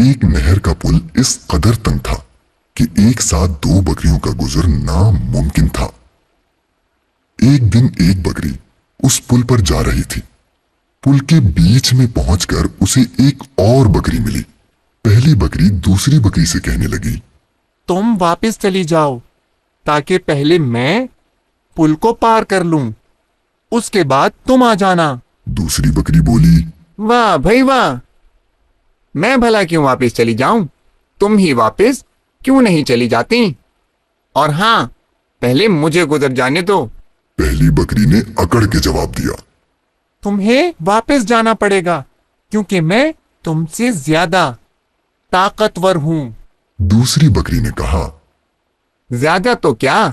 ایک نہر کا پل اس قدر تنگ تھا کہ ایک ساتھ دو بکریوں کا گزر ناممکن تھا۔ ایک دن ایک بکری اس پل پر جا رہی تھی۔ پل کے بیچ میں پہنچ کر اسے ایک اور بکری ملی۔ پہلی بکری دوسری بکری سے کہنے لگی، تم واپس چلی جاؤ تاکہ پہلے میں پل کو پار کر لوں، اس کے بعد تم آ جانا۔ دوسری بکری بولی، واہ بھائی واہ، میں بھلا کیوں واپس چلی جاؤں؟ تم ہی واپس کیوں نہیں چلی جاتی؟ اور ہاں، پہلے مجھے گزر جانے دو۔ پہلی بکری نے اکڑ کے جواب دیا، تمہیں واپس جانا پڑے گا کیونکہ میں تم سے زیادہ طاقتور ہوں۔ دوسری بکری نے کہا، زیادہ تو کیا،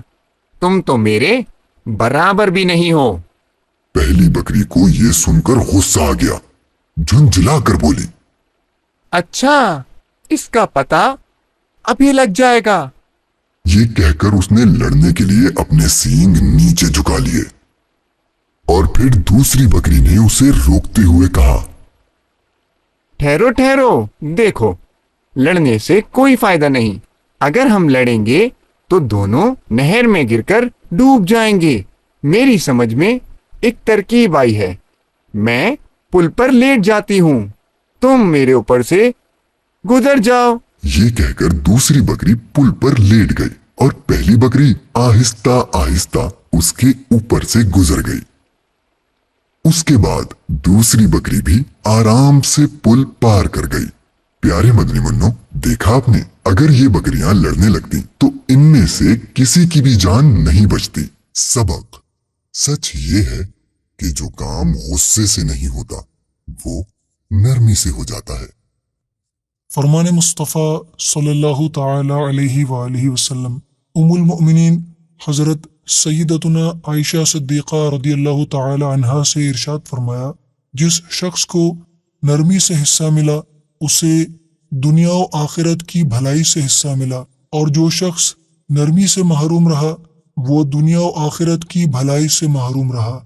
تم تو میرے برابر بھی نہیں ہو۔ پہلی بکری کو یہ سن کر غصہ آ گیا، جھنجھلا کر بولی، اچھا، اس کا پتہ ابھی لگ جائے گا۔ یہ کہہ کر اس نے لڑنے کے لیے اپنے سینگ نیچے جھکا لیے، اور پھر دوسری بکری نے اسے روکتے ہوئے کہا، ٹھہرو ٹھہرو، دیکھو، لڑنے سے کوئی فائدہ نہیں۔ اگر ہم لڑیں گے تو دونوں نہر میں گر کر ڈوب جائیں گے۔ میری سمجھ میں ایک ترکیب آئی ہے، میں پل پر لیٹ جاتی ہوں، تم میرے اوپر سے گزر جاؤ۔ یہ کہہ کر دوسری بکری پل پر لیٹ گئی اور پہلی بکری آہستہ آہستہ اس کے اوپر سے گزر گئی۔ اس کے بعد دوسری بکری بھی آرام سے پل پار کر گئی۔ پیارے مدنی منو، دیکھا آپ نے، اگر یہ بکریاں لڑنے لگتی تو ان میں سے کسی کی بھی جان نہیں بچتی۔ سبق: سچ یہ ہے کہ جو کام غصے سے نہیں ہوتا وہ نرمی سے ہو جاتا ہے۔ فرمان مصطفیٰ صلی اللہ تعالی علیہ وآلہ وسلم ام المؤمنین حضرت سیدتنا عائشہ صدیقہ رضی اللہ تعالی عنہا سے ارشاد فرمایا، جس شخص کو نرمی سے حصہ ملا اسے دنیا و آخرت کی بھلائی سے حصہ ملا، اور جو شخص نرمی سے محروم رہا وہ دنیا و آخرت کی بھلائی سے محروم رہا۔